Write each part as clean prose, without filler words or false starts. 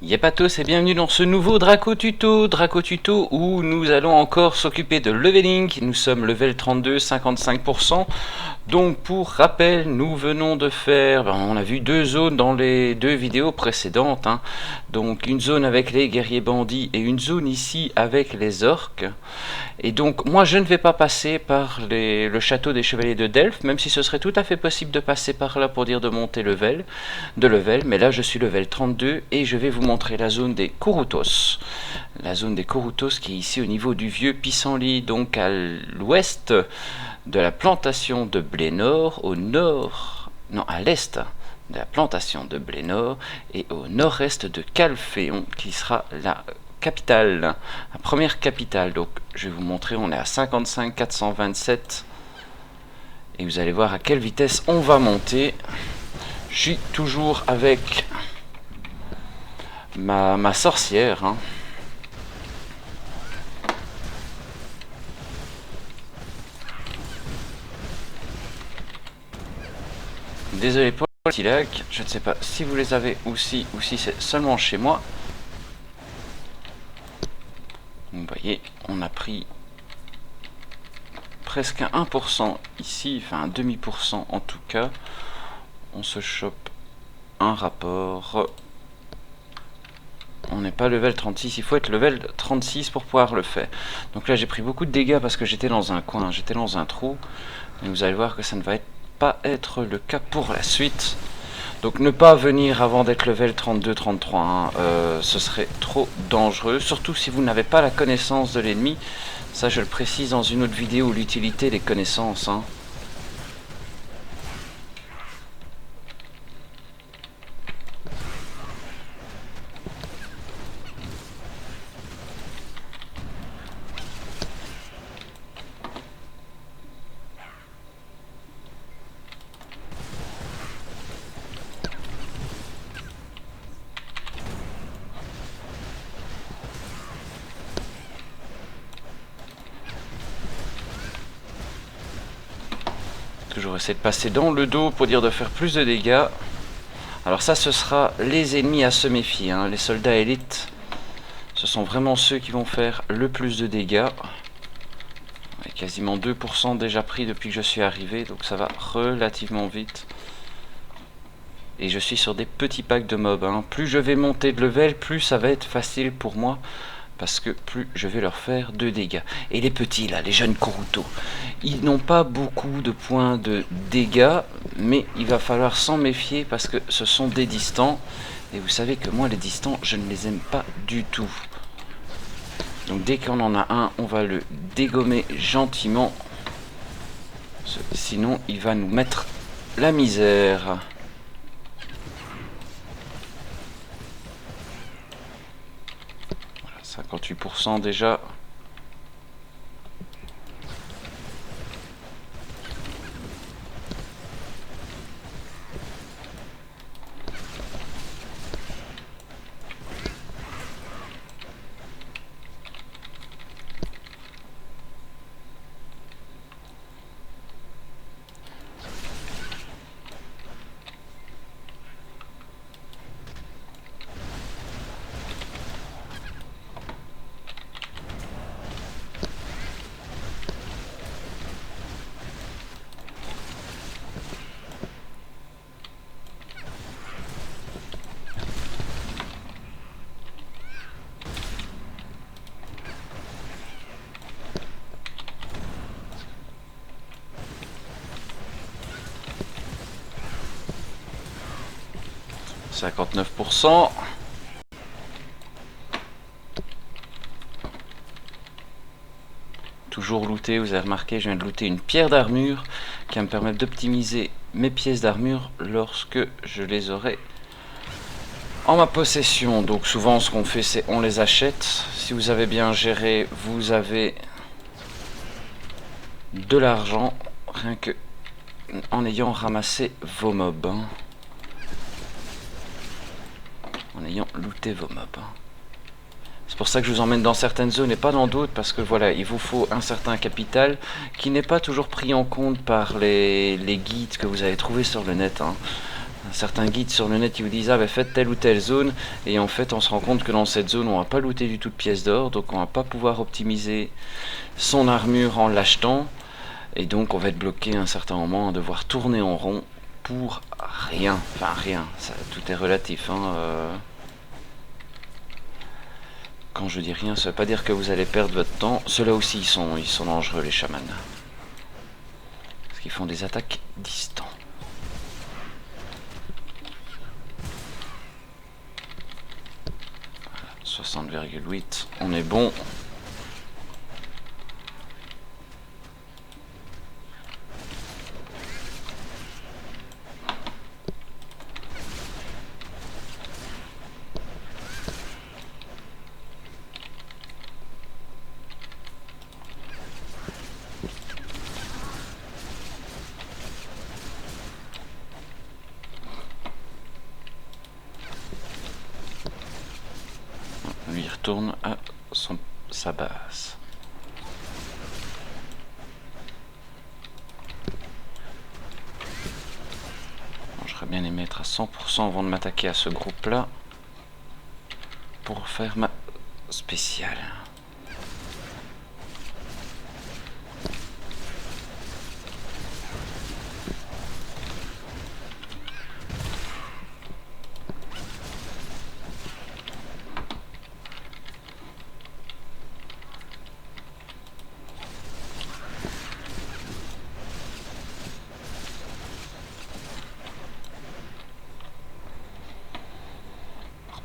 Yep à tous et bienvenue dans ce nouveau Draco Tuto où nous allons encore s'occuper de leveling. Nous sommes level 32, 55%. Donc pour rappel, nous venons de faire, on a vu deux zones dans les deux vidéos précédentes. Donc une zone avec les guerriers bandits et une zone ici avec les orques. Et donc moi je ne vais pas passer par le château des chevaliers de Delphes, même si ce serait tout à fait possible de passer par là pour dire de monter level, mais là je suis level 32 et je vais vous montrer la zone des Kurutos. La zone des Kurutos qui est ici au niveau du vieux pissenlit, donc à l'ouest de la plantation de Blénor, au nord, non à l'est de la plantation de Blénor et au nord-est de Calphéon qui sera la capitale, la première capitale. Donc je vais vous montrer, on est à 55 427 et vous allez voir à quelle vitesse on va monter. Je suis toujours avec ma sorcière, Désolé pour les petits lags, je ne sais pas si vous les avez ou si c'est seulement chez moi. Vous voyez, on a pris presque un 1% ici, enfin un demi% en tout cas. On se chope un rapport. On n'est pas level 36, il faut être level 36 pour pouvoir le faire. Donc là j'ai pris beaucoup de dégâts parce que j'étais dans un coin, j'étais dans un trou. Et vous allez voir que ça ne va pas être le cas pour la suite. Donc ne pas venir avant d'être level 32-33, ce serait trop dangereux. Surtout si vous n'avez pas la connaissance de l'ennemi. Ça je le précise dans une autre vidéo, l'utilité des connaissances. Toujours essayer de passer dans le dos pour dire de faire plus de dégâts. Alors ça ce sera les ennemis à se méfier, les soldats élites. Ce sont vraiment ceux qui vont faire le plus de dégâts. Quasiment 2% déjà pris depuis que je suis arrivé, donc ça va relativement vite. Et je suis sur des petits packs de mobs. Plus je vais monter de level, plus ça va être facile pour moi. Parce que plus je vais leur faire de dégâts. Et les petits là, les jeunes Kuruto, ils n'ont pas beaucoup de points de dégâts, mais il va falloir s'en méfier parce que ce sont des distants. Et vous savez que moi les distants, je ne les aime pas du tout. Donc dès qu'on en a un, on va le dégommer gentiment. Sinon il va nous mettre la misère. Voilà, 58% déjà. « 59%. Toujours looté, vous avez remarqué, je viens de looter une pierre d'armure qui va me permettre d'optimiser mes pièces d'armure lorsque je les aurai en ma possession. Donc souvent ce qu'on fait c'est on les achète. Si vous avez bien géré, vous avez de l'argent rien que en ayant ramassé vos mobs. En ayant looté vos mobs. C'est pour ça que je vous emmène dans certaines zones et pas dans d'autres, parce que voilà, il vous faut un certain capital qui n'est pas toujours pris en compte par les guides que vous allez trouver sur le net. Certains guides sur le net ils vous disent ah ben faites telle ou telle zone, et en fait on se rend compte que dans cette zone on va pas looter du tout de pièces d'or, donc on va pas pouvoir optimiser son armure en l'achetant, et donc on va être bloqué à un certain moment à devoir tourner en rond pour rien, enfin rien, ça, tout est relatif hein, Quand je dis rien, ça veut pas dire que vous allez perdre votre temps. Ceux-là aussi ils sont dangereux les chamans, parce qu'ils font des attaques distantes. 60,8, on est bon. Lui il retourne à sa base. Bon, j'aurais bien aimé être à 100% avant de m'attaquer à ce groupe là pour faire ma spéciale.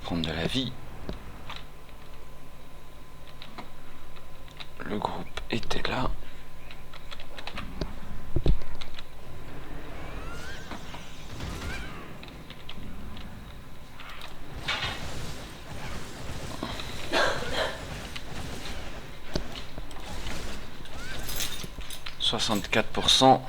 Prendre de la vie. Le groupe était là. « 64%.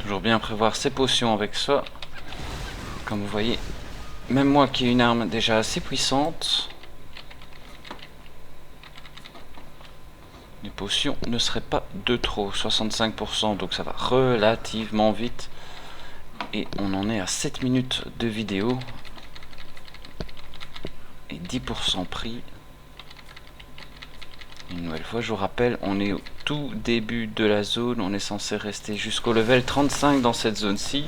Toujours bien prévoir ses potions avec ça. Comme vous voyez, même moi qui ai une arme déjà assez puissante, les potions ne seraient pas de trop. 65%, donc ça va relativement vite. Et on en est à 7 minutes de vidéo. Et 10% pris. Une nouvelle fois, je vous rappelle, on est au tout début de la zone. On est censé rester jusqu'au level 35 dans cette zone-ci.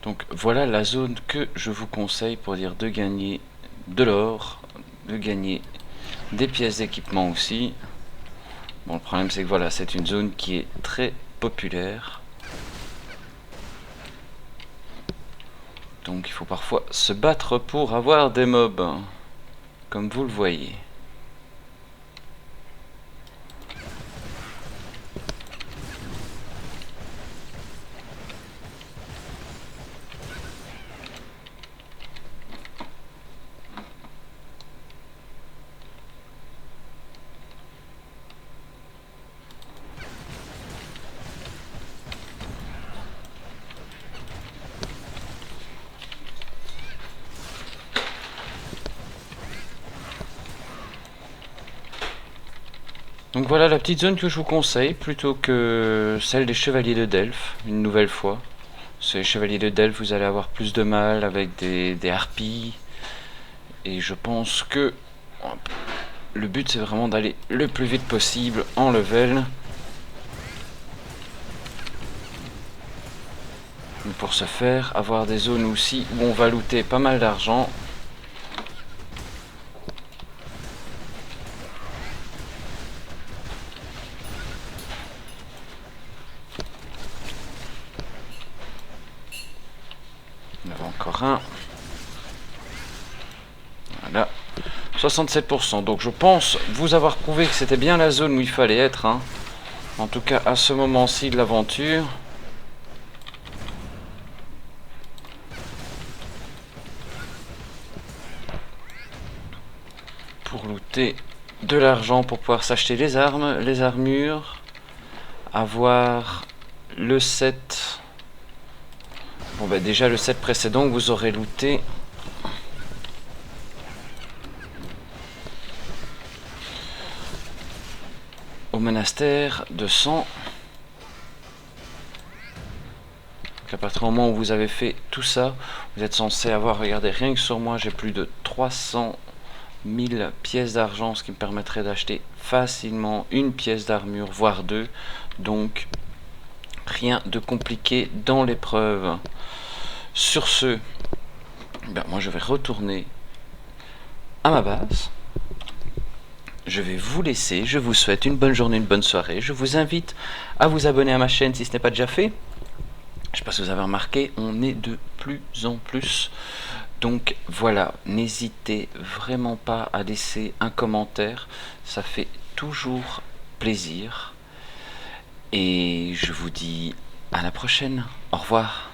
Donc voilà la zone que je vous conseille pour dire de gagner de l'or, de gagner des pièces d'équipement aussi. Bon, le problème c'est que voilà, c'est une zone qui est très populaire. Donc il faut parfois se battre pour avoir des mobs, comme vous le voyez. Donc voilà la petite zone que je vous conseille, plutôt que celle des chevaliers de Delphes, une nouvelle fois. Ces chevaliers de Delphes, vous allez avoir plus de mal avec des harpies. Et je pense que le but c'est vraiment d'aller le plus vite possible en level. Mais pour ce faire, avoir des zones aussi où on va looter pas mal d'argent. Il y en avait encore un. Voilà. 67%. Donc je pense vous avoir prouvé que c'était bien la zone où il fallait être. Hein. En tout cas à ce moment-ci de l'aventure. Pour looter de l'argent pour pouvoir s'acheter les armes, les armures. Avoir le set. Bon bah déjà le set précédent que vous aurez looté. Au monastère de sang. Donc à partir du moment où vous avez fait tout ça, vous êtes censé avoir, regardez, rien que sur moi j'ai plus de 300 000 pièces d'argent, ce qui me permettrait d'acheter facilement une pièce d'armure, voire deux. Donc rien de compliqué dans l'épreuve. Sur ce, ben, moi je vais retourner à ma base. Je vais vous laisser, je vous souhaite une bonne journée, une bonne soirée. Je vous invite à vous abonner à ma chaîne si ce n'est pas déjà fait. Je ne sais pas si vous avez remarqué, on est de plus en plus. Donc voilà, n'hésitez vraiment pas à laisser un commentaire, ça fait toujours plaisir. Et je vous dis à la prochaine, au revoir.